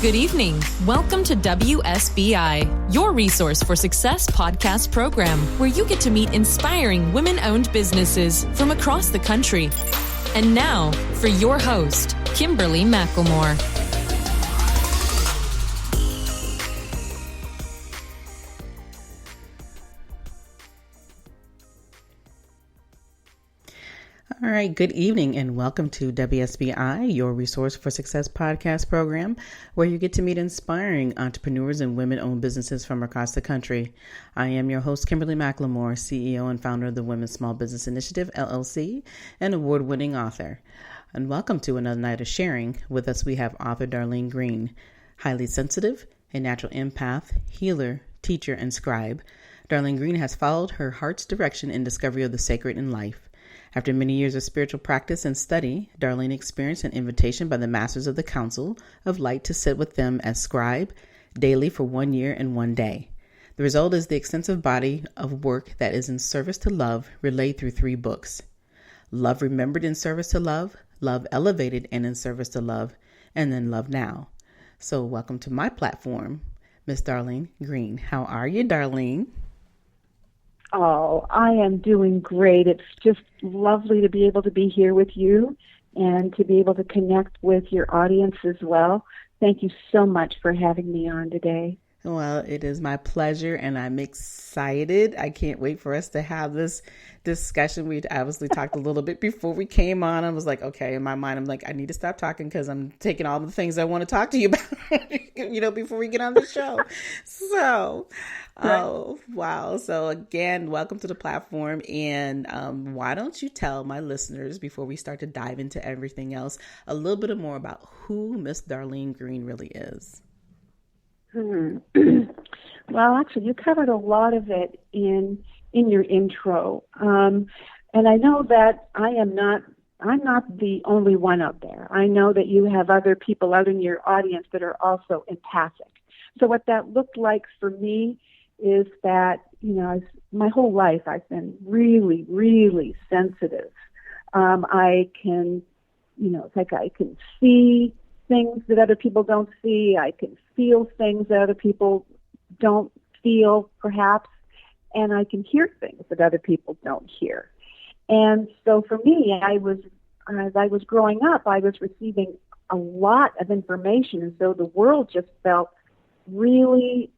Good evening. Welcome to WSBI, your resource for success podcast program, where you get to meet inspiring women-owned businesses from across the country. And now, for your host, Kimberly McLemore. All right, good evening and welcome to WSBI, your Resource for Success podcast program, where you get to meet inspiring entrepreneurs and women-owned businesses from across the country. I am your host, Kimberly McLemore, CEO and founder of the Women's Small Business Initiative, LLC, and award-winning author. And welcome to another night of sharing. With us, we have author Darlene Green, highly sensitive, a natural empath, healer, teacher, and scribe. Darlene Green has followed her heart's direction in discovery of the sacred in life. After many years of spiritual practice and study, Darlene experienced an invitation by the Masters of the Council of Light to sit with them as scribe daily for 1 year and 1 day. The result is the extensive body of work that is in service to love, relayed through 3 books. Love Remembered in Service to Love, Love Elevated and in Service to Love, and then Love Now. So welcome to my platform, Miss Darlene Green. How are you, Darlene? Oh, I am doing great. It's just lovely to be able to be here with you and to be able to connect with your audience as well. Thank you so much for having me on today. Well, it is my pleasure, and I'm excited. I can't wait for us to have this discussion. We obviously talked a little bit before we came on. I was like, okay, in my mind, I'm like, I need to stop talking because I'm taking all the things I want to talk to you about, before we get on the show. So, oh, wow. So again, welcome to the platform. And why don't you tell my listeners, before we start to dive into everything else, a little bit more about who Miss Darlene Green really is? Well, actually, you covered a lot of it in your intro. And I know that I'm not the only one out there. I know that you have other people out in your audience that are also empathic. So what that looked like for me is that, my whole life I've been really, really sensitive. I can, it's like I can see things that other people don't see. I can feel things that other people don't feel, perhaps, and I can hear things that other people don't hear. And so for me, as I was growing up, I was receiving a lot of information, and so the world just felt really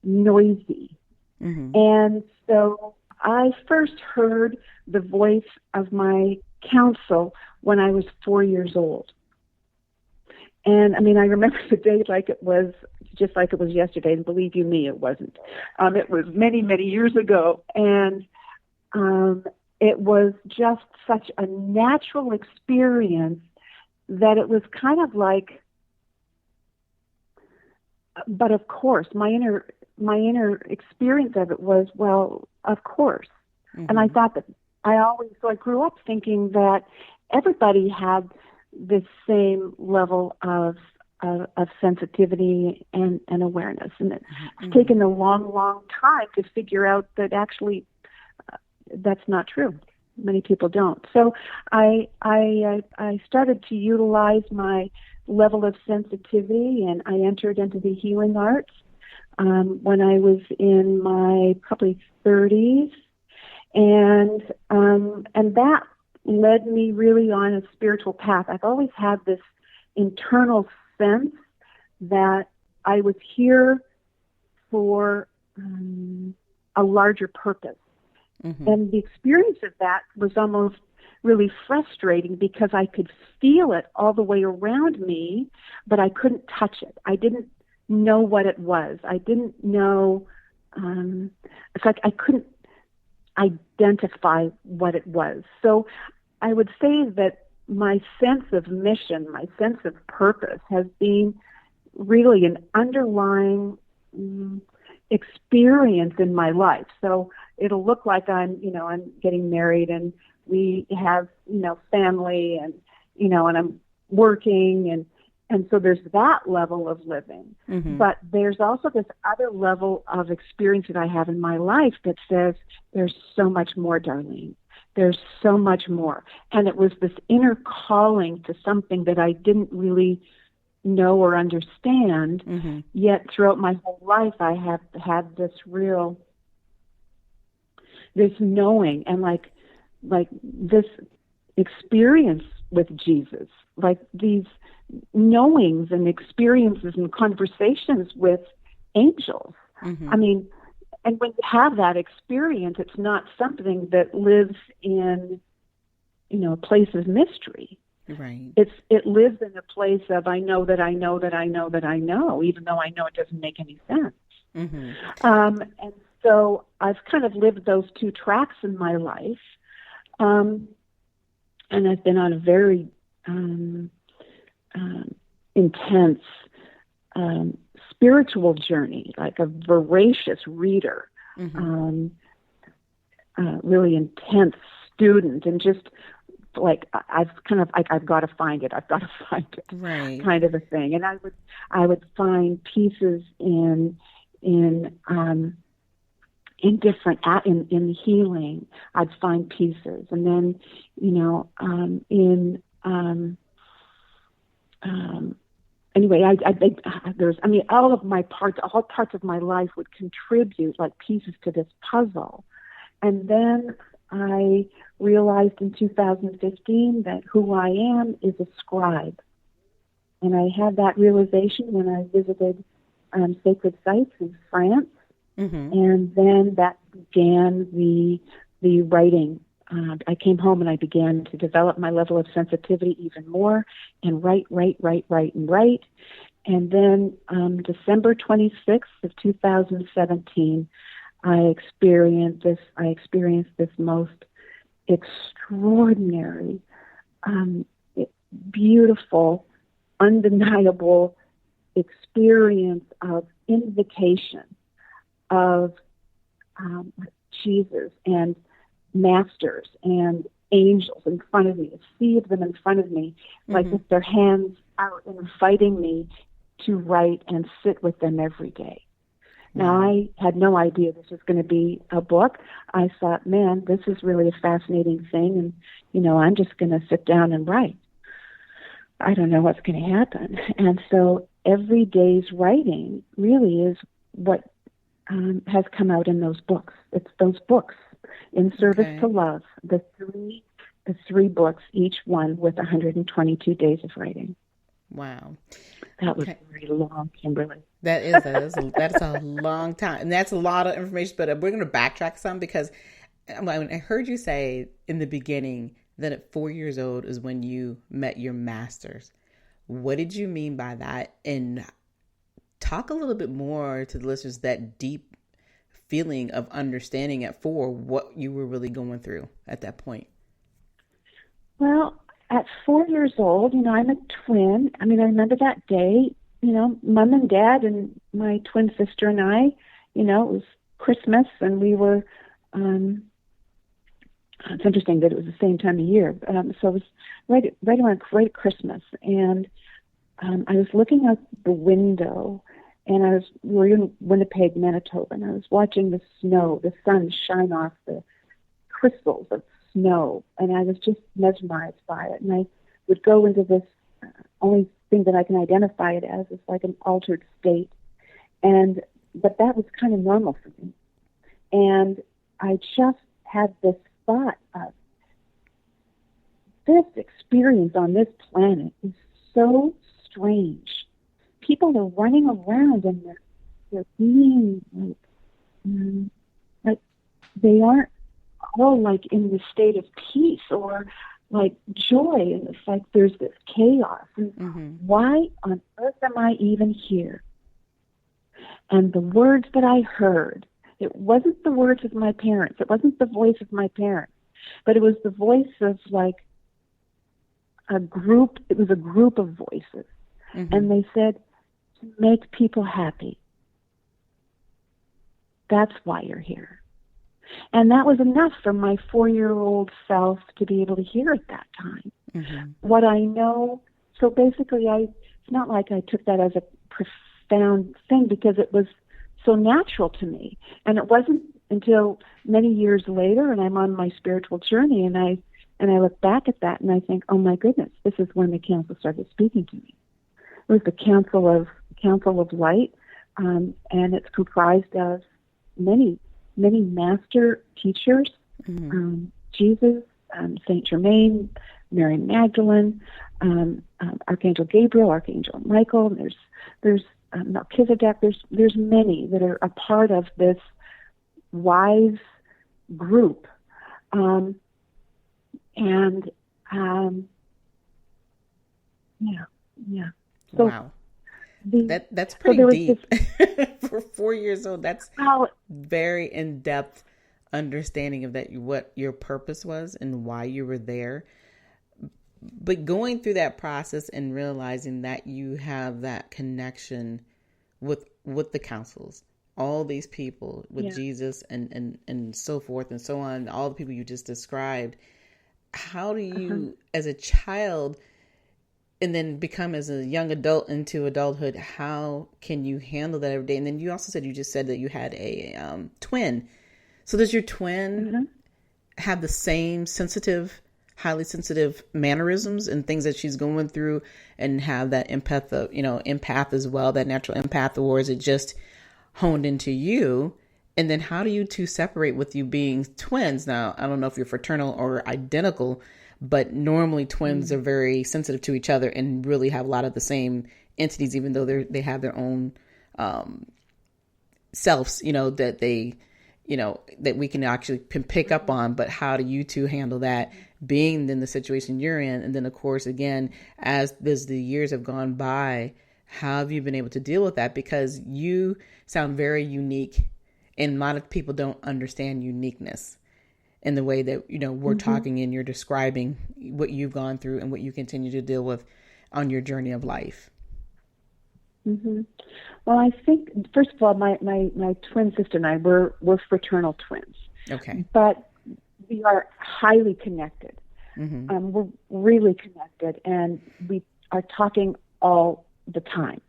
noisy. Mm-hmm. And so I first heard the voice of my counsel when I was 4 years old. And I remember the day like it was yesterday, and believe you me, it wasn't. It was many, many years ago, and it was just such a natural experience that it was kind of like, but of course, my inner experience of it was, well, of course. Mm-hmm. And I thought that I grew up thinking that everybody had the same level of sensitivity and awareness. And it's taken a long, long time to figure out that actually that's not true. Many people don't. So I started to utilize my level of sensitivity, and I entered into the healing arts when I was in my probably 30s. And that led me really on a spiritual path. I've always had this internal sense that I was here for a larger purpose. Mm-hmm. And the experience of that was almost really frustrating because I could feel it all the way around me, but I couldn't touch it. I didn't know what it was. I didn't know, it's like I couldn't identify what it was. So I would say that my sense of mission, my sense of purpose has been really an underlying experience in my life. So it'll look like I'm getting married and we have, family and, and I'm working and so there's that level of living. Mm-hmm. But there's also this other level of experience that I have in my life that says there's so much more, Darlene. There's so much more. And it was this inner calling to something that I didn't really know or understand. Yet throughout my whole life, I have had this knowing and like this experience with Jesus, like these knowings and experiences and conversations with angels. I mean, and when you have that experience, it's not something that lives in, a place of mystery. Right. It lives in a place of I know that I know that I know that I know, even though I know it doesn't make any sense. And so I've kind of lived those two tracks in my life, and I've been on a very intense spiritual journey, like a voracious reader, really intense student, and just like I've got to find it, right, kind of a thing. And I would find pieces in different in healing. I'd find pieces, and then anyway, all parts of my life would contribute like pieces to this puzzle. And then I realized in 2015 that who I am is a scribe. And I had that realization when I visited sacred sites in France. And then that began the writing. I came home and I began to develop my level of sensitivity even more and write. And then December 26th of 2017, I experienced this most extraordinary, beautiful, undeniable experience of invitation of Jesus and masters and angels in front of me, a sea of them in front of me, like with their hands out, inviting me to write and sit with them every day. Now, I had no idea this was going to be a book. I thought, man, this is really a fascinating thing, and, I'm just going to sit down and write. I don't know what's going to happen. And so every day's writing really is what has come out in those books. It's those books, In Service to Love, the three books, each one with 122 days of writing. Wow. That was very long, Kimberly. That's a long time. And that's a lot of information, but we're going to backtrack some because when I heard you say in the beginning that at 4 years old is when you met your masters. What did you mean by that? And talk a little bit more to the listeners, that deep feeling of understanding at 4, what you were really going through at that point. Well, at 4 years old, I'm a twin. I mean, I remember that day, Mom and Dad and my twin sister and I, it was Christmas, and we were, it's interesting that it was the same time of year. So it was right at Christmas. And I was looking out the window, and we were in Winnipeg, Manitoba, and I was watching the sun shine off the crystals of snow, and I was just mesmerized by it. And I would go into this only thing that I can identify it as is like an altered state, but that was kind of normal for me. And I just had this thought of this experience on this planet is so strange. People are running around and they're being like they aren't all like in the state of peace or like joy, and it's like there's this chaos. And why on earth am I even here? And the words that I heard, it wasn't the words of my parents, it wasn't the voice of my parents, but it was the voice of like a group. It was a group of voices, and they said, to make people happy. That's why you're here. And that was enough for my 4-year-old self to be able to hear at that time. What I know, so basically it's not like I took that as a profound thing because it was so natural to me. And it wasn't until many years later, and I'm on my spiritual journey, and I look back at that and I think, oh my goodness, this is when the council started speaking to me. was the Council of Light, and it's comprised of many master teachers, Jesus, Saint Germain, Mary Magdalene, Archangel Gabriel, Archangel Michael. There's Melchizedek. There's many that are a part of this wise group, yeah. So wow. That's pretty deep. For 4 years old, that's very in-depth understanding of that, what your purpose was and why you were there. But going through that process and realizing that you have that connection with the councils, all these people with Jesus and so forth and so on, all the people you just described, how do you, as a child, and then become as a young adult into adulthood, how can you handle that every day? And then you also said, you just said that you had a twin. So does your twin have the same highly sensitive mannerisms and things that she's going through, and have that empath as well, that natural empath, or is it just honed into you? And then how do you two separate with you being twins? Now, I don't know if you're fraternal or identical, but normally twins are very sensitive to each other and really have a lot of the same entities, even though they have their own selves, that they, that we can actually pick up on. But how do you two handle that, being in the situation you're in? And then, of course, again, as the years have gone by, how have you been able to deal with that? Because you sound very unique, and a lot of people don't understand uniqueness in the way that, we're talking and you're describing what you've gone through and what you continue to deal with on your journey of life. Well, I think, first of all, my twin sister and I, we're fraternal twins. Okay. But we are highly connected. We're really connected, and we are talking all the time.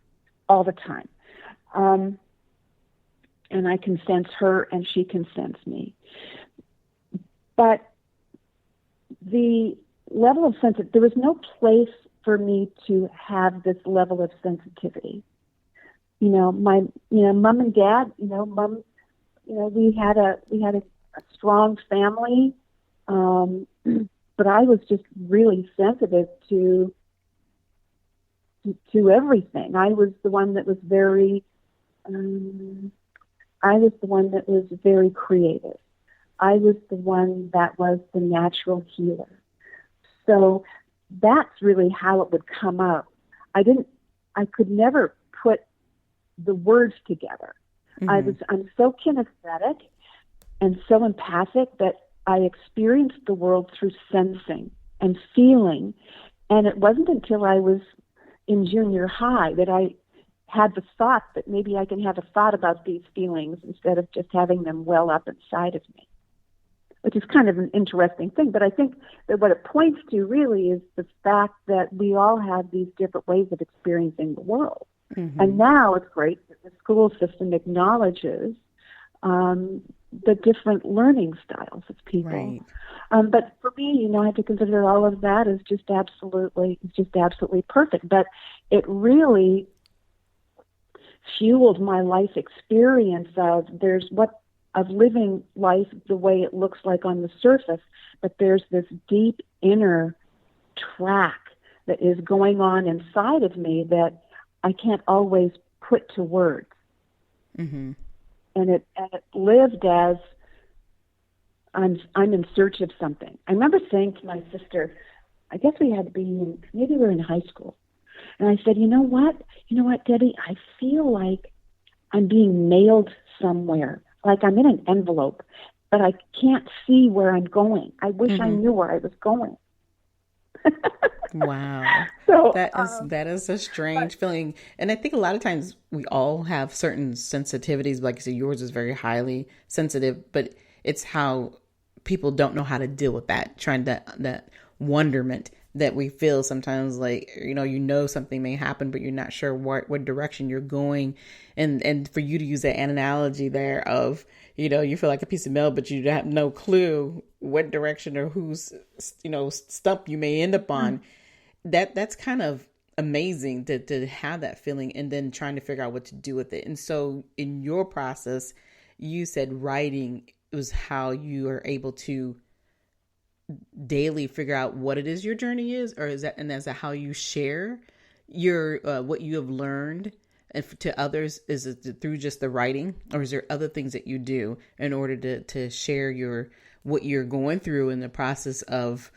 And I can sense her, and she can sense me. But the level of there was no place for me to have this level of sensitivity. My mom and dad, mom, we had a strong family, but I was just really sensitive to everything. I was the one that was very creative. I was the one that was the natural healer. So that's really how it would come out. I could never put the words together. I'm so kinesthetic and so empathic that I experienced the world through sensing and feeling. And it wasn't until I was in junior high that I had the thought that maybe I can have a thought about these feelings instead of just having them well up inside of me, which is kind of an interesting thing. But I think that what it points to really is the fact that we all have these different ways of experiencing the world. And now it's great that the school system acknowledges the different learning styles of people. Right. But for me, I have to consider all of that as just absolutely perfect. But it really fueled my life experience of living life the way it looks like on the surface, but there's this deep inner track that is going on inside of me that I can't always put to words. And it lived as I'm in search of something. I remember saying to my sister, I guess maybe we were in high school, and I said, you know what, Debbie, I feel like I'm being mailed somewhere, like I'm in an envelope, but I can't see where I'm going. I wish I knew where I was going. Wow. So that is a strange feeling. And I think a lot of times we all have certain sensitivities. Like I said, yours is very highly sensitive, but it's how people don't know how to deal with that, that wonderment that we feel sometimes, like, something may happen, but you're not sure what direction you're going. And for you to use that analogy there of, you feel like a piece of mail, but you have no clue what direction or whose, stump you may end up on. That's kind of amazing to have that feeling and then trying to figure out what to do with it. And so in your process, you said writing was how you are able to daily figure out what it is your journey is, or is that, and that's how you share your, what you have learned and to others? Is it through just the writing, or is there other things that you do in order to share what you're going through in the process of,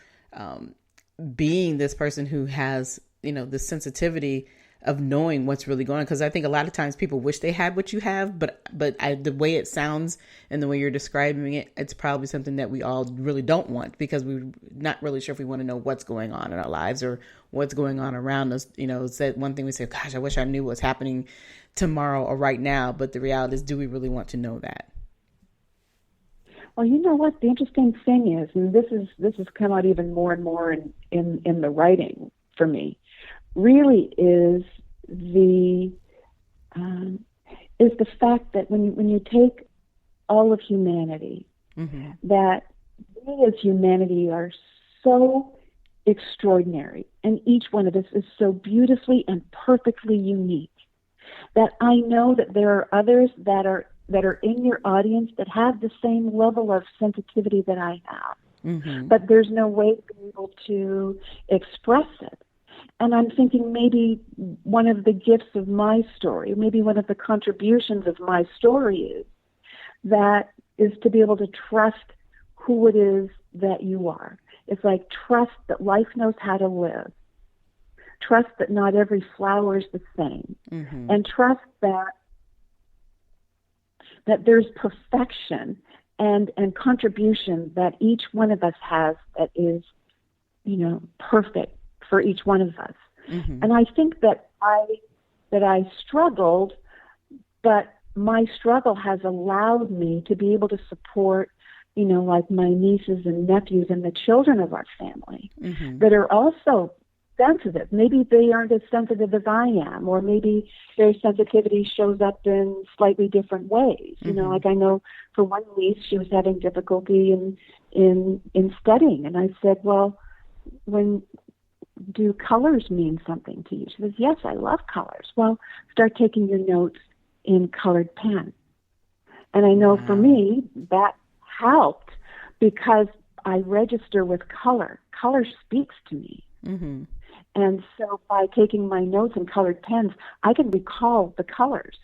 being this person who has, the sensitivity of knowing what's really going on? Because I think a lot of times people wish they had what you have, but the way it sounds and the way you're describing it, it's probably something that we all really don't want, because we're not really sure if we want to know what's going on in our lives or what's going on around us. It's that one thing we say, gosh, I wish I knew what's happening tomorrow or right now. But the reality is, do we really want to know that? Well, you know what the interesting thing is, and this has come out even more and more in the writing for me, really is the fact that when you take all of humanity, mm-hmm. that we as humanity are so extraordinary, and each one of us is so beautifully and perfectly unique, that I know that there are others that are in your audience that have the same level of sensitivity that I have. Mm-hmm. But there's no way to be able to express it. And I'm thinking maybe one of the gifts of my story, maybe one of the contributions of my story is to be able to trust who it is that you are. It's like trust that life knows how to live. Trust that not every flower is the same. Mm-hmm. And trust that there's perfection and contribution that each one of us has that is, perfect for each one of us. Mm-hmm. And I think that I struggled, but my struggle has allowed me to be able to support, like my nieces and nephews and the children of our family, mm-hmm. that are also sensitive. Maybe they aren't as sensitive as I am, or maybe their sensitivity shows up in slightly different ways. Mm-hmm. Like I know for one niece, she was having difficulty in studying, and I said, well, do colors mean something to you? She says, yes, I love colors. Well, start taking your notes in colored pen. And I know for me, that helped because I register with color. Color speaks to me. Mm-hmm. And so by taking my notes in colored pens, I can recall the colors.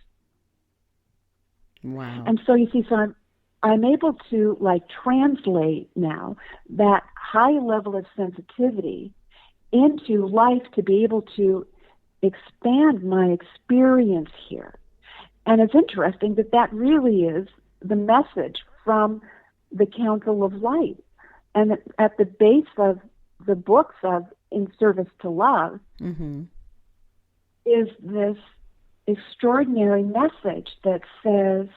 Wow. And so you see, I'm able to translate now that high level of sensitivity into life to be able to expand my experience here. And it's interesting that really is the message from the Council of Light. And at the base of the books of In Service to Love, mm-hmm. is this extraordinary message that says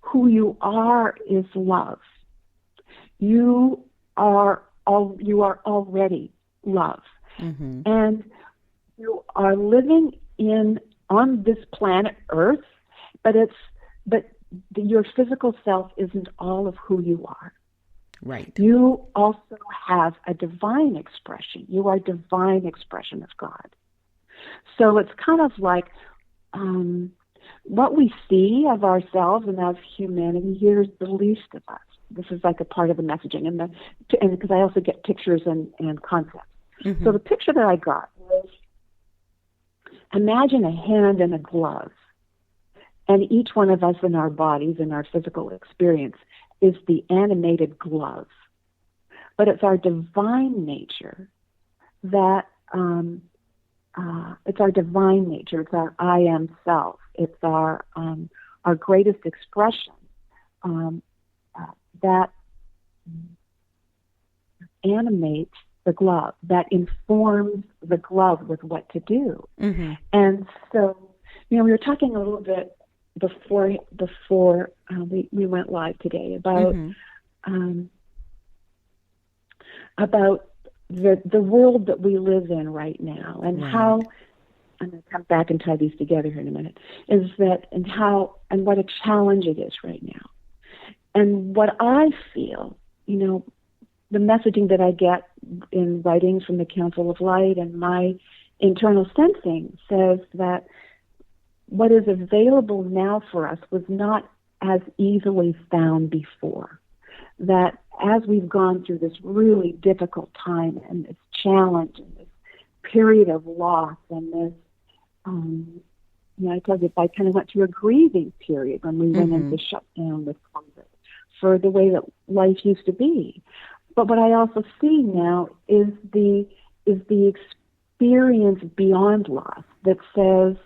who you are is love. You are already love. Mm-hmm. And you are living on this planet Earth, but your physical self isn't all of who you are. Right. You also have a divine expression. You are a divine expression of God. So it's kind of like what we see of ourselves and of humanity here is the least of us. This is like a part of the messaging, and because I also get pictures and concepts. Mm-hmm. So the picture that I got was, imagine a hand and a glove, and each one of us in our bodies, in our physical experience, is the animated glove. But it's our divine nature that, it's our divine nature, it's our I am self, it's our greatest expression that animates the glove, that informs the glove with what to do. Mm-hmm. And so, we were talking a little bit before we went live today about mm-hmm. About the world that we live in right now, and right. how, I'm going to come back and tie these together here in a minute, and what a challenge it is right now. And what I feel, the messaging that I get in writings from the Council of Light and my internal sensing says that what is available now for us was not as easily found before. That as we've gone through this really difficult time and this challenge and this period of loss and this, I told you I kind of went through a grieving period when we went into shutdown with COVID for the way that life used to be. But what I also see now is the experience beyond loss that says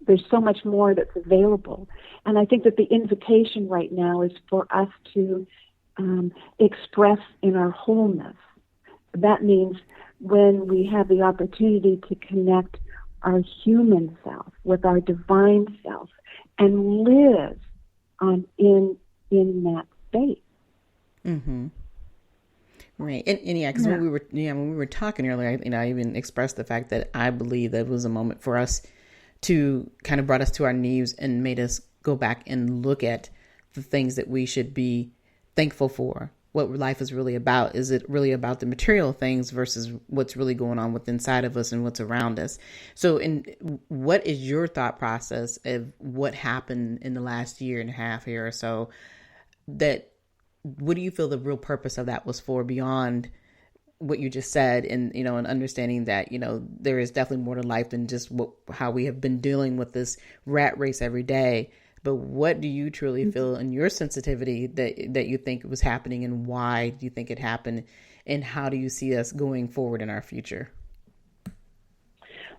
there's so much more that's available. And I think that the invitation right now is for us to express in our wholeness. That means when we have the opportunity to connect our human self with our divine self and live in that space. Mm-hmm. Right. And yeah, because when we were talking earlier, I even expressed the fact that I believe that it was a moment for us to kind of brought us to our knees and made us go back and look at the things that we should be thankful for, what life is really about. Is it really about the material things versus what's really going on within inside of us and what's around us? So what is your thought process of what happened in the last year and a half here or so? What do you feel the real purpose of that was for beyond what you just said, and and understanding that there is definitely more to life than just how we have been dealing with this rat race every day. But what do you truly feel in your sensitivity that you think was happening, and why do you think it happened, and how do you see us going forward in our future?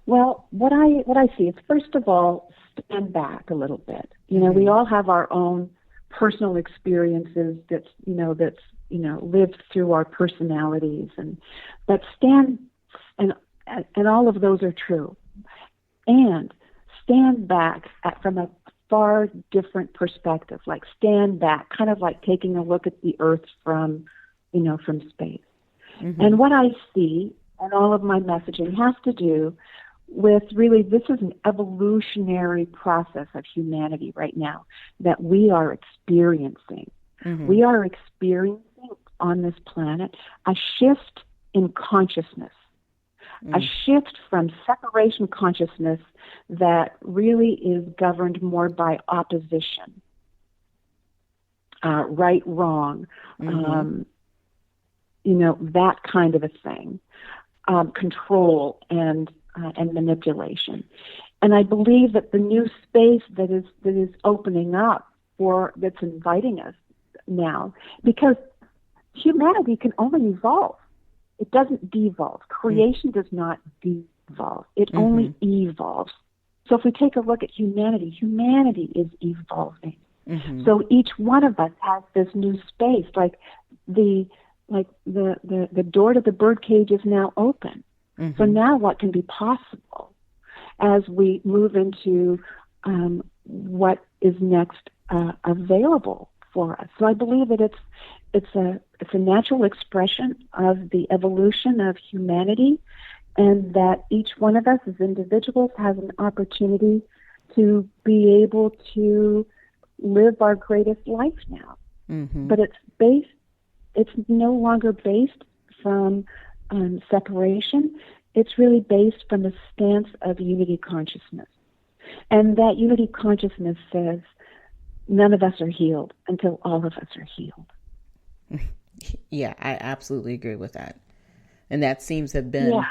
Well, what I see is, first of all, stand back a little bit. We all have our own personal experiences that's lived through our personalities, but stand and all of those are true. And stand back from a far different perspective, like stand back, kind of like taking a look at the earth from space. Mm-hmm. And what I see, and all of my messaging has to do with really, this is an evolutionary process of humanity right now that we are experiencing. Mm-hmm. We are experiencing on this planet a shift in consciousness, a shift from separation consciousness that really is governed more by opposition, right, wrong, that kind of a thing, control and manipulation. And I believe that the new space that is opening up that's inviting us now, because humanity can only evolve. It doesn't devolve. Creation does not devolve. It only evolves. So if we take a look at humanity is evolving. Mm-hmm. So each one of us has this new space, like the door to the birdcage is now open. Mm-hmm. So now what can be possible as we move into what is next available for us? So I believe that it's a natural expression of the evolution of humanity, and that each one of us as individuals has an opportunity to be able to live our greatest life now. Mm-hmm. But it's no longer based from separation. It's really based from a stance of unity consciousness. And that unity consciousness says none of us are healed until all of us are healed. Yeah, I absolutely agree with that. And that seems to have been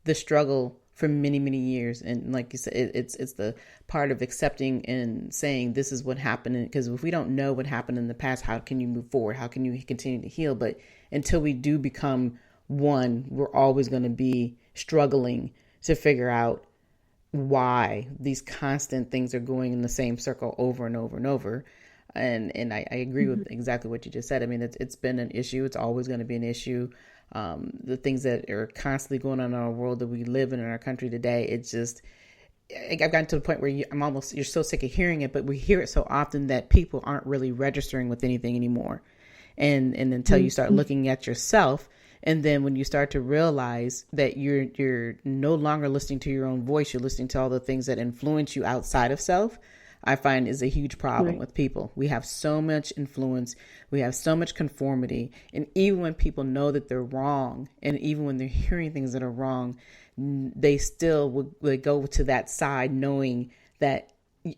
the struggle for many, many years. And like you said, it's the part of accepting and saying this is what happened. Because if we don't know what happened in the past, how can you move forward? How can you continue to heal? But until we do become one, we're always going to be struggling to figure out why these constant things are going in the same circle over and over and over. And I agree with exactly what you just said. I mean, it's been an issue. It's always going to be an issue. The things that are constantly going on in our world that we live in our country today, it's just, I've gotten to the point where you're so sick of hearing it, but we hear it so often that people aren't really registering with anything anymore. And until you start looking at yourself, and then when you start to realize that you're no longer listening to your own voice, you're listening to all the things that influence you outside of self, I find is a huge problem with people. We have so much influence. We have so much conformity. And even when people know that they're wrong, and even when they're hearing things that are wrong, they still would go to that side knowing that,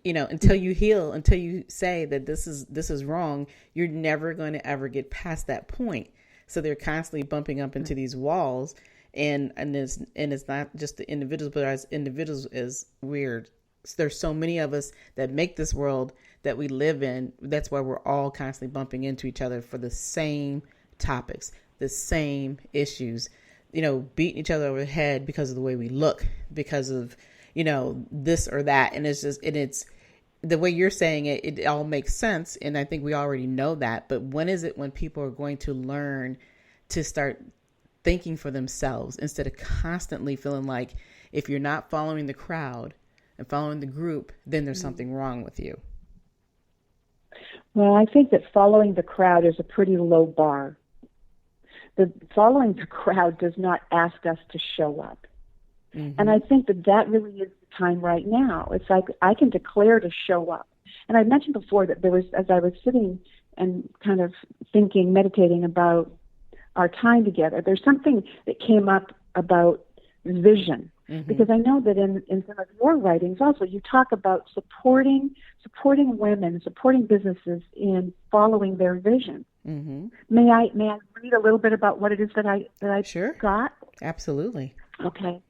until you heal, until you say that this is wrong, you're never going to ever get past that point. So they're constantly bumping up into these walls, and it's not just the individuals, but as individuals is weird. There's so many of us that make this world that we live in. That's why we're all constantly bumping into each other for the same topics, the same issues, beating each other over the head because of the way we look, because of, this or that. And it's the way you're saying it, it all makes sense. And I think we already know that. But when is it when people are going to learn to start thinking for themselves instead of constantly feeling like if you're not following the crowd and following the group, then there's something wrong with you? Well, I think that following the crowd is a pretty low bar. The following the crowd does not ask us to show up. Mm-hmm. And I think that really is the time right now. It's like I can declare to show up. And I mentioned before that there was, as I was sitting and kind of thinking, meditating about our time together, there's something that came up about vision. Mm-hmm. Because I know that in some of your writings also, you talk about supporting women, supporting businesses in following their vision. Mm-hmm. May I read a little bit about what it is that I Sure. got? Absolutely. Okay.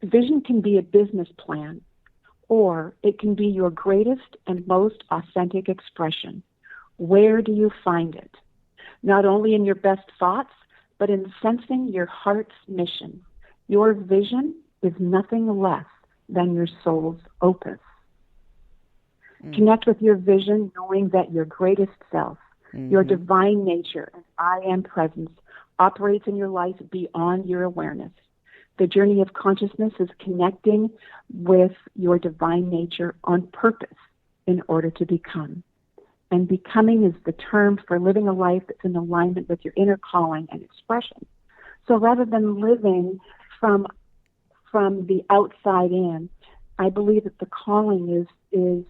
Vision can be a business plan, or it can be your greatest and most authentic expression. Where do you find it? Not only in your best thoughts, but in sensing your heart's mission. Your vision is nothing less than your soul's opus. Connect with your vision, knowing that your greatest self, your divine nature and I am presence operates in your life beyond your awareness. The journey of consciousness is connecting with your divine nature on purpose in order to become. And becoming is the term for living a life that's in alignment with your inner calling and expression. So rather than living from the outside in, I believe that the calling is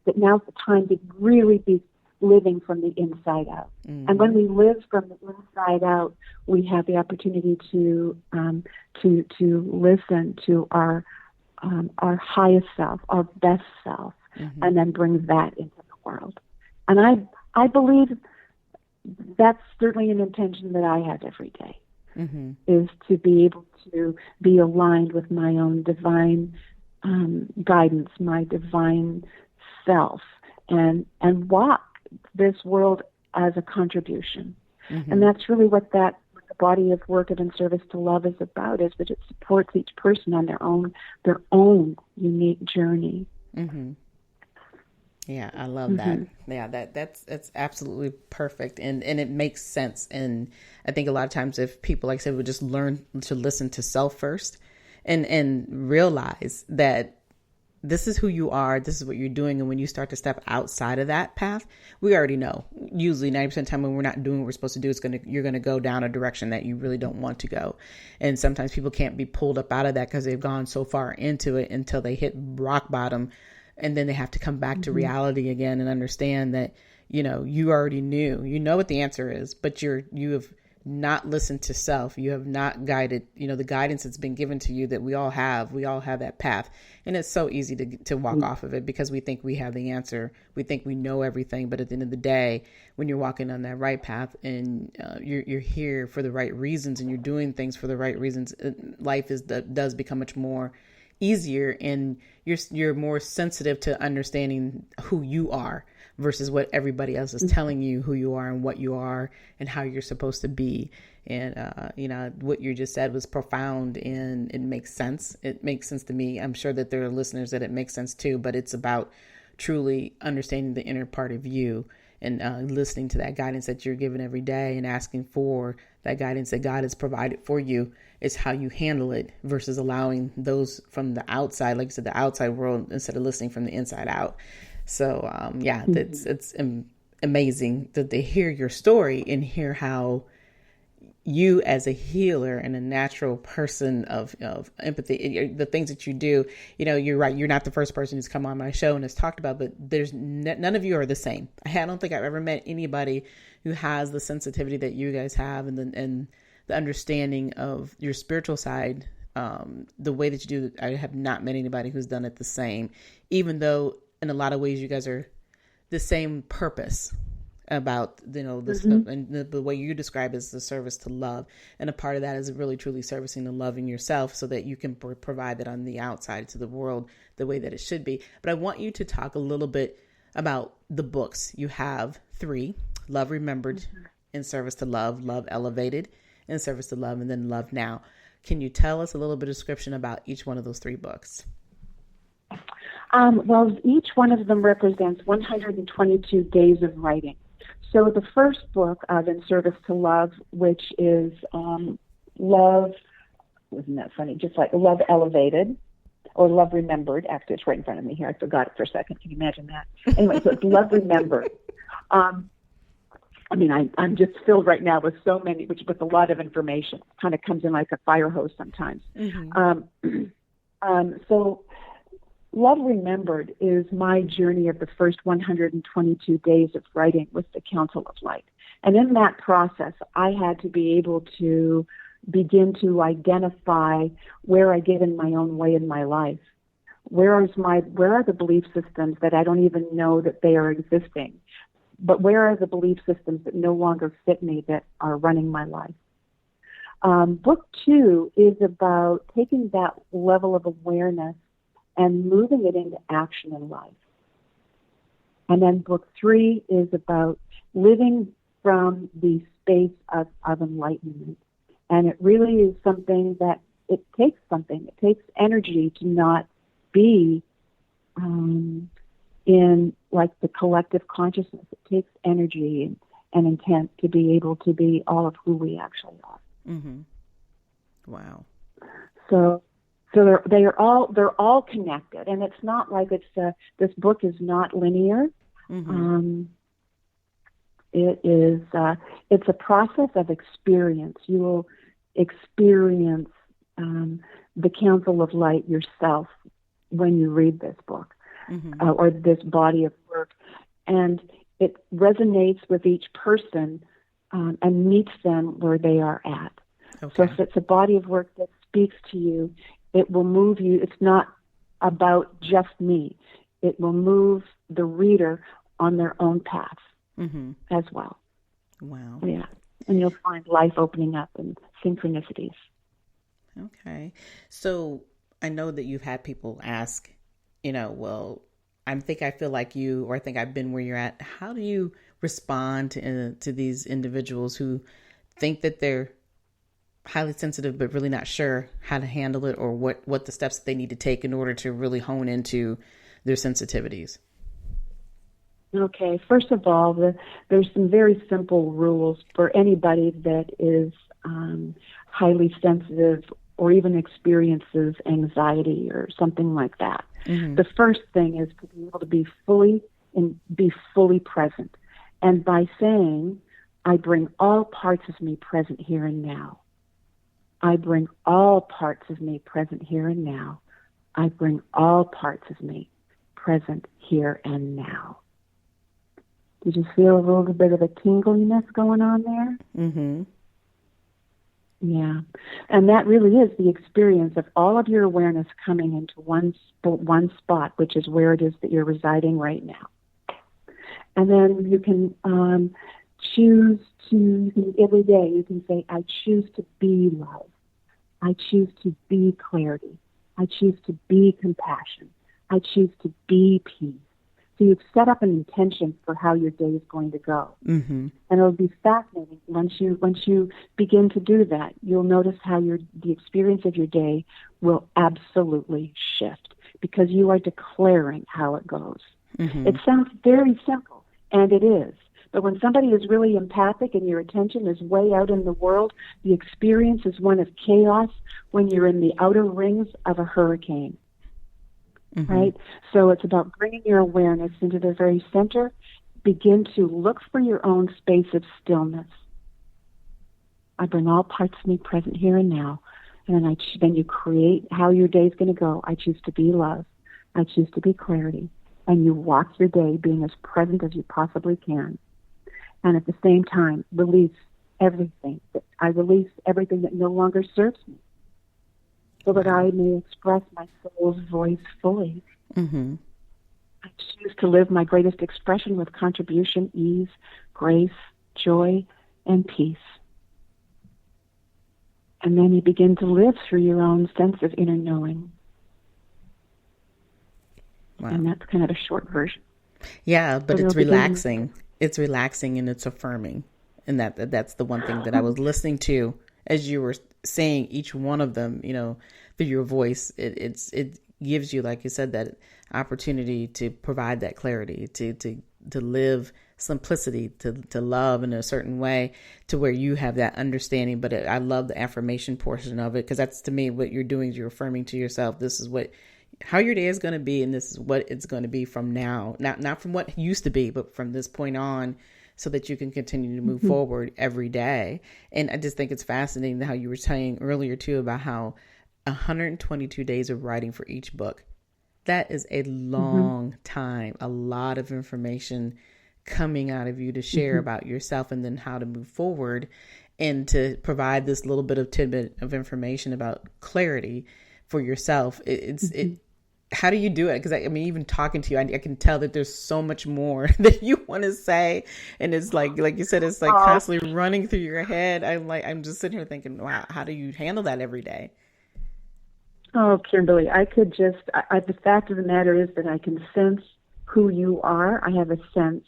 that now's the time to really be living from the inside out. Mm-hmm. And when we live from the inside out, we have the opportunity to listen to our highest self, our best self, and then bring that into the world. And I believe that's certainly an intention that I have every day, is to be able to be aligned with my own divine guidance, my divine self, and walk this world as a contribution. And that's really what the body of work of In Service to Love is about, is that it supports each person on their own unique journey. Yeah, I love that. Yeah, that's absolutely perfect. And it makes sense. And I think a lot of times if people, like I said, would just learn to listen to self first and realize that this is who you are, this is what you're doing. And when you start to step outside of that path, we already know, usually 90% of the time when we're not doing what we're supposed to do, you're going to go down a direction that you really don't want to go. And sometimes people can't be pulled up out of that because they've gone so far into it until they hit rock bottom. And then they have to come back to reality again and understand that, you already knew, what the answer is, but you have not listened to self. You have not guided, the guidance that's been given to you that we all have that path. And it's so easy to walk off of it because we think we have the answer. We think we know everything. But at the end of the day, when you're walking on that right path and you're here for the right reasons and you're doing things for the right reasons, life does become much more easier, and you're more sensitive to understanding who you are versus what everybody else is telling you who you are and what you are and how you're supposed to be. And what you just said was profound, and it makes sense. It makes sense to me. I'm sure that there are listeners that it makes sense too, but it's about truly understanding the inner part of you and listening to that guidance that you're given every day and asking for that guidance that God has provided for you. Is how you handle it versus allowing those from the outside, like you said, the outside world, instead of listening from the inside out. So, it's amazing that they hear your story and hear how you as a healer and a natural person of empathy, the things that you do, you're right. You're not the first person who's come on my show and has talked about, but there's none of you are the same. I don't think I've ever met anybody who has the sensitivity that you guys have and the understanding of your spiritual side, the way that you do. I have not met anybody who's done it the same, even though in a lot of ways you guys are the same purpose about, this stuff. And the way you describe is the service to love. And a part of that is really truly servicing and loving yourself so that you can provide that on the outside to the world the way that it should be. But I want you to talk a little bit about the books. You have 3: Love Remembered, In Service to Love, Love Elevated, In Service to Love, and then Love Now. Can you tell us a little bit of description about each one of those 3 books? Well, each one of them represents 122 days of writing. So the first book of In Service to Love, which is Love, wasn't that funny? Just like Love Elevated or Love Remembered. Actually, it's right in front of me here. I forgot it for a second. Can you imagine that? Anyway, so it's Love Remembered. I'm just filled right now with so many, with a lot of information. It kind of comes in like a fire hose sometimes. So Love Remembered is my journey of the first 122 days of writing with the Council of Light. And in that process, I had to be able to begin to identify where I get in my own way in my life. Where are the belief systems that I don't even know that they are existing? But where are the belief systems that no longer fit me that are running my life? Book 2 is about taking that level of awareness and moving it into action in life. And then book 3 is about living from the space of enlightenment. And it really is something that it takes energy to not be in like the collective consciousness. It takes energy and intent to be able to be all of who we actually are. Mm-hmm. Wow. So they're all connected, and it's not like this book is not linear. Mm-hmm. It's a process of experience. You will experience the Council of Light yourself when you read this book. Mm-hmm. Or this body of work, and it resonates with each person and meets them where they are at. Okay. So if it's a body of work that speaks to you, it will move you. It's not about just me. It will move the reader on their own path as well. Wow. Yeah. And you'll find life opening up and synchronicities. Okay. So I know that you've had people ask, well, I feel like you, or I think I've been where you're at. How do you respond to these individuals who think that they're highly sensitive, but really not sure how to handle it or what the steps that they need to take in order to really hone into their sensitivities? Okay. First of all, there's some very simple rules for anybody that is highly sensitive or even experiences anxiety or something like that. Mm-hmm. The first thing is to be able to be fully present. And by saying, I bring all parts of me present here and now. I bring all parts of me present here and now. I bring all parts of me present here and now. Did you feel a little bit of a tingliness going on there? Mm-hmm. Yeah. And that really is the experience of all of your awareness coming into one spot, which is where it is that you're residing right now. And then you can choose to, every day, you can say, I choose to be love. I choose to be clarity. I choose to be compassion. I choose to be peace. So you've set up an intention for how your day is going to go. Mm-hmm. And it'll be fascinating. Once you begin to do that, you'll notice how the experience of your day will absolutely shift because you are declaring how it goes. Mm-hmm. It sounds very simple, and it is. But when somebody is really empathic and your attention is way out in the world, the experience is one of chaos when you're in the outer rings of a hurricane. Mm-hmm. Right? So it's about bringing your awareness into the very center. Begin to look for your own space of stillness. I bring all parts of me present here and now. And then you create how your day is going to go. I choose to be love. I choose to be clarity. And you walk your day being as present as you possibly can. And at the same time, release everything. I release everything that no longer serves me, so that I may express my soul's voice fully. Mm-hmm. I choose to live my greatest expression with contribution, ease, grace, joy, and peace. And then you begin to live through your own sense of inner knowing. Wow. And that's kind of a short version. Yeah, but it's relaxing. It's relaxing and it's affirming. And that's the one thing that I was listening to as you were saying each one of them, through your voice. It gives you, like you said, that opportunity to provide that clarity, to live simplicity, to love in a certain way, to where you have that understanding. But I love the affirmation portion of it, because that's, to me, what you're doing is you're affirming to yourself, this is how your day is going to be, and this is what it's going to be from now, not from what used to be, but from this point on, so that you can continue to move forward every day. And I just think it's fascinating how you were saying earlier too about how 122 days of writing for each book. That is a long time, a lot of information coming out of you to share about yourself, and then how to move forward, and to provide this little bit of tidbit of information about clarity for yourself. How do you do it? Because I mean, even talking to you, I can tell that there's so much more that you want to say, and it's like you said, it's like constantly running through your head. I'm just sitting here thinking, wow, how do you handle that every day? Oh, Kimberly, the fact of the matter is that I can sense who you are. I have a sense,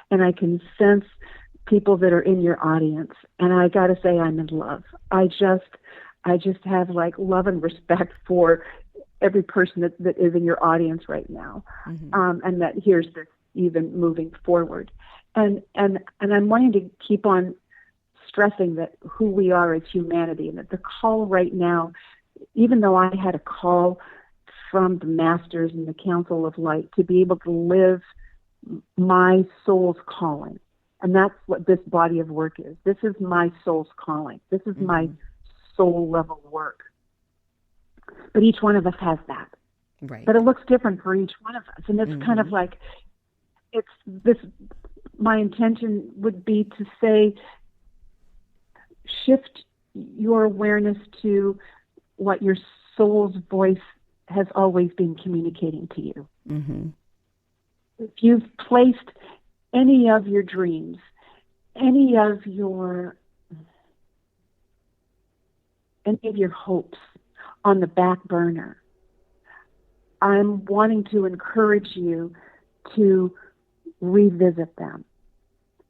and I can sense people that are in your audience. And I got to say, I'm in love. I just have love and respect for every person that is in your audience right now, and that hears this even moving forward. And I'm wanting to keep on stressing that who we are as humanity, and that the call right now, even though I had a call from the Masters and the Council of Light to be able to live my soul's calling, and that's what this body of work is. This is my soul's calling. This is my soul level work. But each one of us has that. Right. But it looks different for each one of us. And it's kind of my intention would be to say, shift your awareness to what your soul's voice has always been communicating to you. Mm-hmm. If you've placed any of your dreams, any of your hopes on the back burner, I'm wanting to encourage you to revisit them,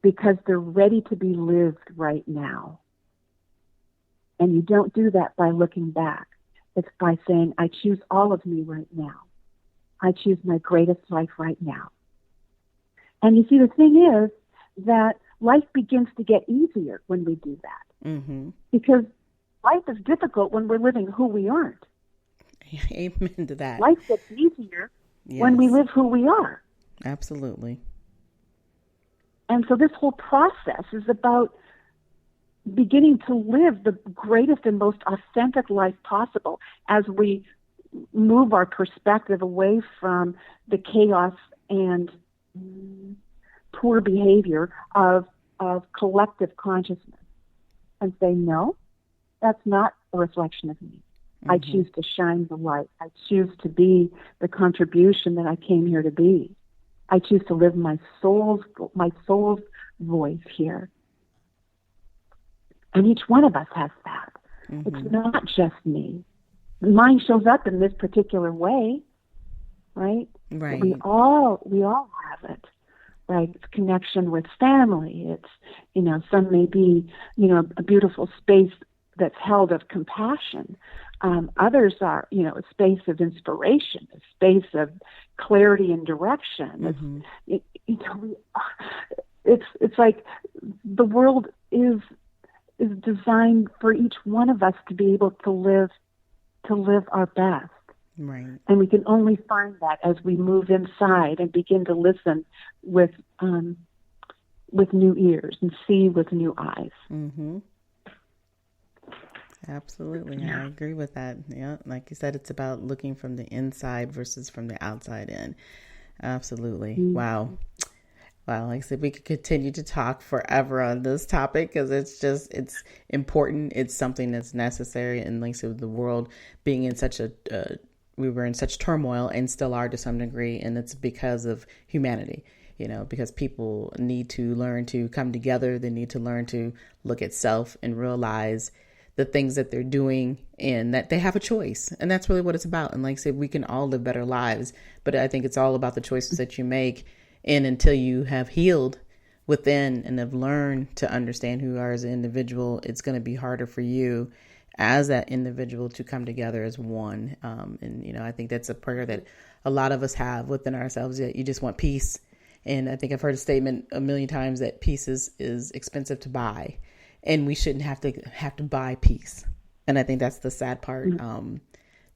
because they're ready to be lived right now. And you don't do that by looking back. It's by saying, I choose all of me right now. I choose my greatest life right now. And you see, the thing is that life begins to get easier when we do that. Mm-hmm. Because life is difficult when we're living who we aren't. Amen to that. Life gets easier when we live who we are. Absolutely. And so this whole process is about beginning to live the greatest and most authentic life possible as we move our perspective away from the chaos and poor behavior of collective consciousness, and say, no, that's not a reflection of me. I choose to shine the light. I choose to be the contribution that I came here to be. I choose to live my soul's voice here. And each one of us has that. It's not just me. Mine shows up in this particular way, right? Right. We all have it, right? It's connection with family. It's, some may be, a beautiful space that's held of compassion. Others are, a space of inspiration, a space of clarity and direction. It's like the world is designed for each one of us to be able to live our best. Right. And we can only find that as we move inside and begin to listen with new ears and see with new eyes. Mm-hmm. Absolutely. I agree with that. Yeah. Like you said, it's about looking from the inside versus from the outside in. Absolutely. Mm-hmm. Wow. Well, like I said, we could continue to talk forever on this topic because it's important. It's something that's necessary. And like I said, the world being in we were in such turmoil and still are to some degree. And it's because of humanity, because people need to learn to come together. They need to learn to look at self and realize the things that they're doing and that they have a choice. And that's really what it's about. And like I said, we can all live better lives, but I think it's all about the choices that you make. And until you have healed within and have learned to understand who you are as an individual, it's going to be harder for you as that individual to come together as one. And I think that's a prayer that a lot of us have within ourselves, that you just want peace. And I think I've heard a statement a million times that peace is expensive to buy, and we shouldn't have to buy peace. And I think that's the sad part.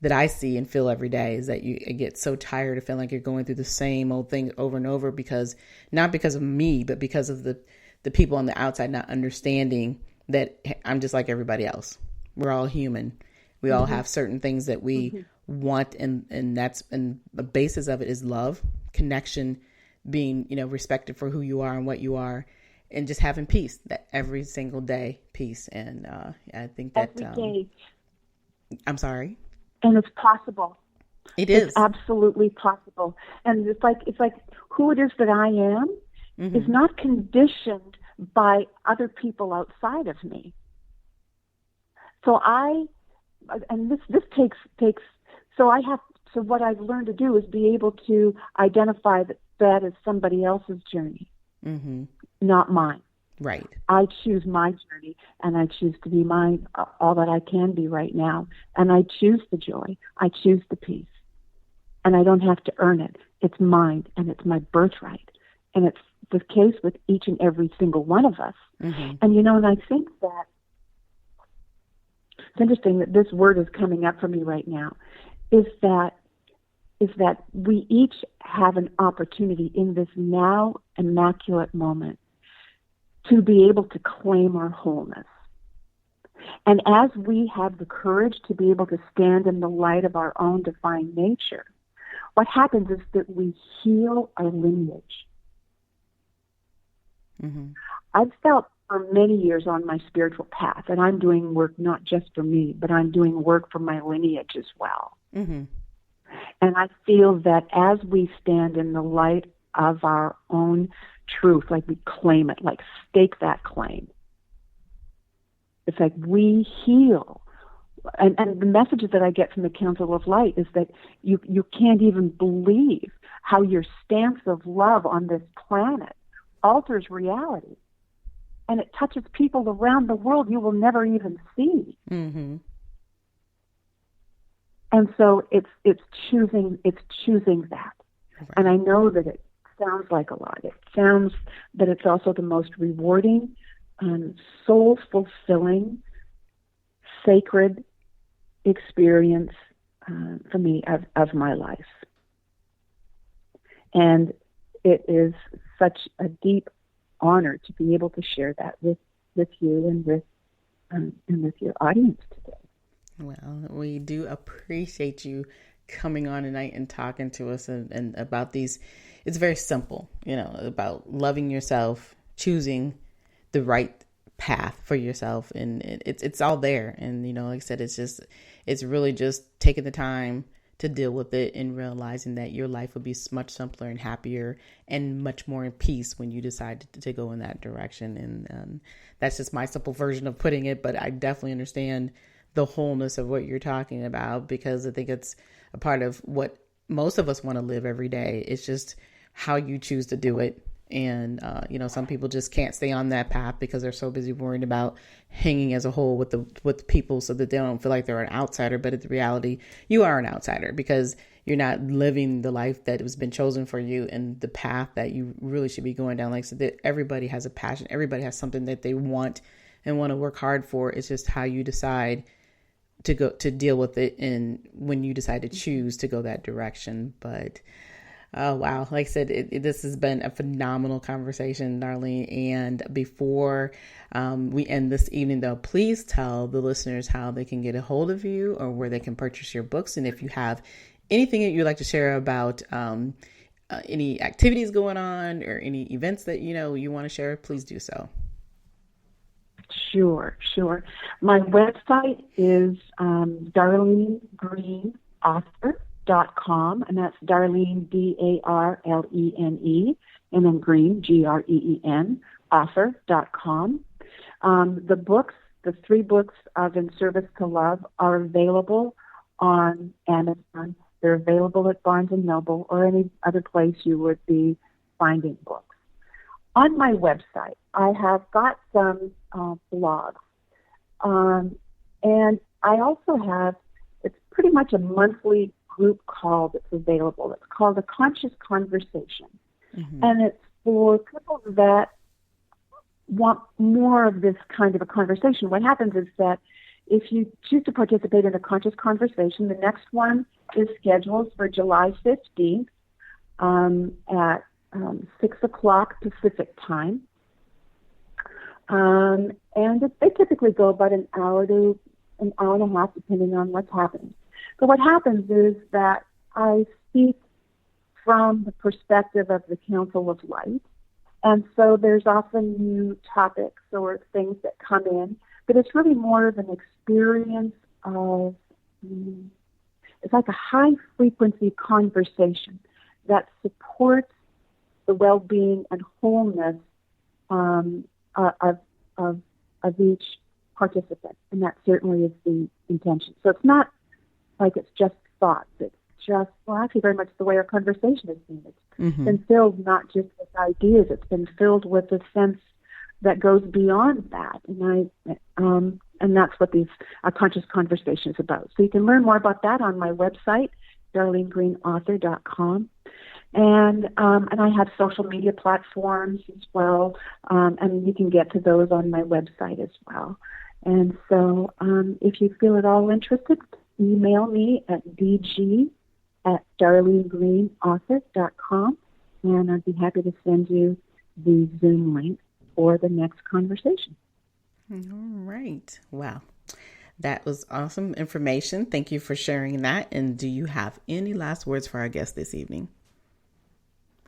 That I see and feel every day is that you get so tired of feeling like you're going through the same old thing over and over, not because of me, but because of the people on the outside not understanding that I'm just like everybody else. We're all human. We all have certain things that we want. And the basis of it is love, connection, being, respected for who you are and what you are, and just having peace, that every single day peace. And I think that every day. I'm sorry. And it's possible. It's absolutely possible. And it's like who it is that I am is not conditioned by other people outside of me. So what I've learned to do is be able to identify that as somebody else's journey, not mine. Right. I choose my journey, and I choose to be all that I can be right now. And I choose the joy. I choose the peace. And I don't have to earn it. It's mine, and it's my birthright. And it's the case with each and every single one of us. And, and I think that it's interesting that this word is coming up for me right now, is that we each have an opportunity in this now immaculate moment to be able to claim our wholeness. And as we have the courage to be able to stand in the light of our own divine nature, what happens is that we heal our lineage. I've felt for many years on my spiritual path, and I'm doing work not just for me, but I'm doing work for my lineage as well. And I feel that as we stand in the light of our own truth, like we claim it, like stake that claim. It's like we heal. And the messages that I get from the Council of Light is that you can't even believe how your stance of love on this planet alters reality. And it touches people around the world you will never even see. And so it's choosing that. Right. And I know that it sounds like a lot. It sounds that it's also the most rewarding, soul-fulfilling, sacred experience for me of my life. And it is such a deep honor to be able to share that with you and with your audience today. Well, we do appreciate you coming on tonight and talking to us and about these. It's very simple, about loving yourself, choosing the right path for yourself. And it's all there. And, like I said, it's really just taking the time to deal with it and realizing that your life will be much simpler and happier and much more in peace when you decide to go in that direction. And that's just my simple version of putting it. But I definitely understand the wholeness of what you're talking about, because I think it's a part of what most of us want to live every day. It's just how you choose to do it. And, some people just can't stay on that path because they're so busy worrying about hanging as a whole with the people so that they don't feel like they're an outsider. But in reality, you are an outsider because you're not living the life that has been chosen for you and the path that you really should be going down. Like I said, that everybody has a passion. Everybody has something that they want and want to work hard for. It's just how you decide to deal with it, and when you decide to choose to go that direction. But Oh, wow. Like I said, this has been a phenomenal conversation, Darlene. And before we end this evening, though, please tell the listeners how they can get a hold of you or where they can purchase your books. And if you have anything that you'd like to share about any activities going on or any events that, you want to share, please do so. Sure. My website is Darlene Green author.com, and that's Darlene, Darlene, and then Green, Green, author.com. The 3 books of In Service to Love are available on Amazon. They're available at Barnes & Noble or any other place you would be finding books. On my website, I have got some blogs, and I also have, it's pretty much a monthly group call that's available. It's called A Conscious Conversation. Mm-hmm. And it's for people that want more of this kind of a conversation. What happens is that if you choose to participate in a conscious conversation, the next one is scheduled for July 15th at 6 o'clock Pacific time. And they typically go about an hour to an hour and a half, depending on what's happening. But what happens is that I speak from the perspective of the Council of Light. And so there's often new topics or things that come in, but it's really more of an experience of, it's like a high-frequency conversation that supports the well-being and wholeness of each participant, and that certainly is the intention. So it's not like it's just thoughts. It's just, well, actually very much the way our conversation has been. It's been filled not just with ideas, it's been filled with a sense that goes beyond that. And that's what a conscious conversation is about. So you can learn more about that on my website, darlenegreenauthor.com. And I have social media platforms as well, and you can get to those on my website as well. And so if you feel at all interested, email me at dg@darlenegreenauthor.com, and I'd be happy to send you the Zoom link for the next conversation. All right. Wow. That was awesome information. Thank you for sharing that. And do you have any last words for our guest this evening?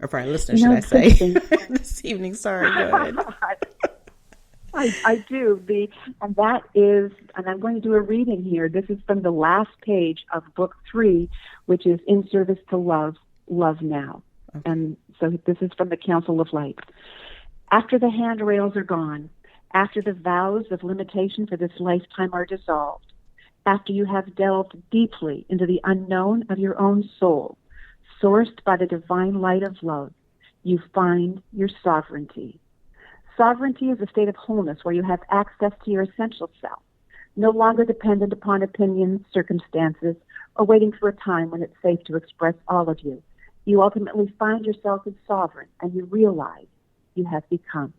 Or for our listeners, should I say? This evening, sorry, go ahead. I do. And that is, and I'm going to do a reading here. This is from the last page of Book 3, which is In Service to Love, Love Now. Okay. And so this is from the Council of Light. After the handrails are gone, after the vows of limitation for this lifetime are dissolved, after you have delved deeply into the unknown of your own soul, sourced by the divine light of love, you find your sovereignty. Sovereignty is a state of wholeness where you have access to your essential self, no longer dependent upon opinions, circumstances, or waiting for a time when it's safe to express all of you. You ultimately find yourself as sovereign, and you realize you have become.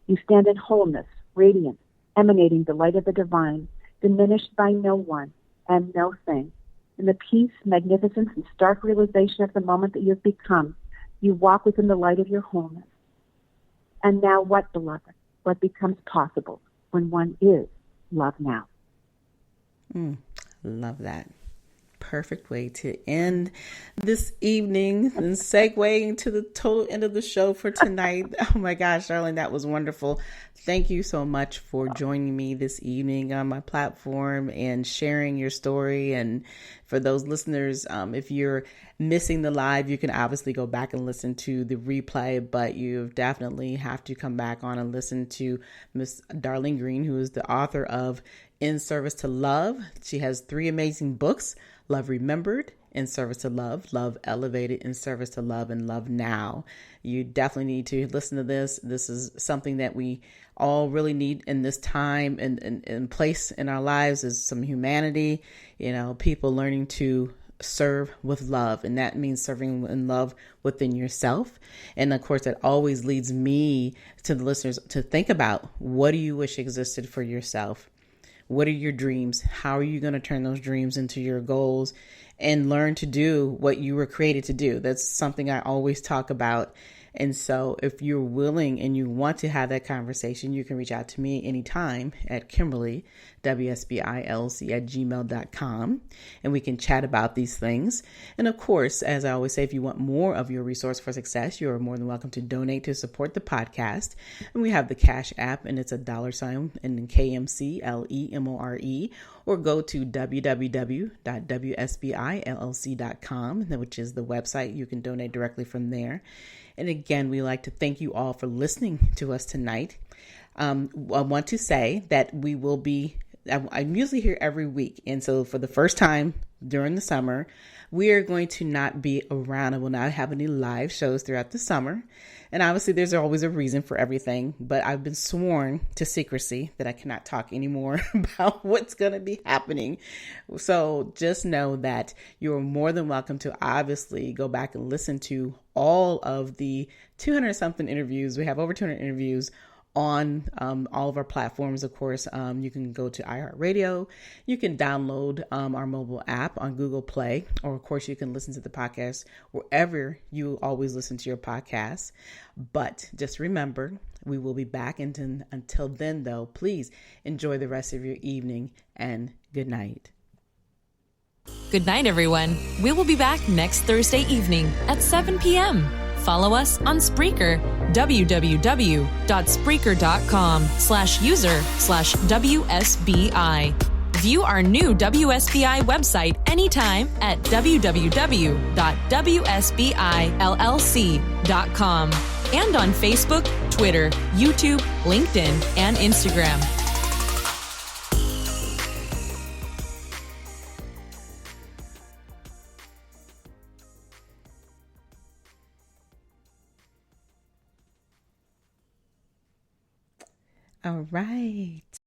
You stand in wholeness, radiant, emanating the light of the divine, diminished by no one and no thing. In the peace, magnificence, and stark realization of the moment that you have become, you walk within the light of your wholeness. And now what, beloved? What becomes possible when one is love now? Love that. Perfect way to end this evening and segueing to the total end of the show for tonight. Oh my gosh, Darlene, that was wonderful. Thank you so much for joining me this evening on my platform and sharing your story. And for those listeners, if you're missing the live, you can obviously go back and listen to the replay, but you definitely have to come back on and listen to Miss Darlene Green, who is the author of In Service to Love. She has 3 amazing books: Love Remembered, In Service to Love, Love Elevated, In Service to Love, and Love Now. You definitely need to listen to this. This is something that we all really need in this time and place in our lives, is some humanity, people learning to serve with love. And that means serving in love within yourself. And of course, that always leads me to the listeners to think about, what do you wish existed for yourself? What are your dreams? How are you going to turn those dreams into your goals and learn to do what you were created to do? That's something I always talk about. And so if you're willing and you want to have that conversation, you can reach out to me anytime at Kimberly, WSBILC at gmail.com, and we can chat about these things. And of course, as I always say, if you want more of your resource for success, you're more than welcome to donate to support the podcast. And we have the Cash App, and it's $, and then KMCLEMORE, or go to www.wsbillc.com, which is the website. You can donate directly from there. And again, we like to thank you all for listening to us tonight. I want to say that we will be, I'm usually here every week. And so for the first time during the summer, we are going to not be around and will not have any live shows throughout the summer. And obviously there's always a reason for everything, but I've been sworn to secrecy that I cannot talk anymore about what's going to be happening. So just know that you're more than welcome to obviously go back and listen to all of the 200 something interviews. We have over 200 interviews on all of our platforms. Of course, you can go to iHeartRadio. You can download our mobile app on Google Play, or of course you can listen to the podcast wherever you always listen to your podcasts. But just remember, we will be back. And until then, though, please enjoy the rest of your evening and good night. Good night, everyone. We will be back next Thursday evening at 7 p.m. Follow us on Spreaker, www.spreaker.com/user/WSBI. View our new WSBI website anytime at www.wsbillc.com and on Facebook, Twitter, YouTube, LinkedIn, and Instagram. All right.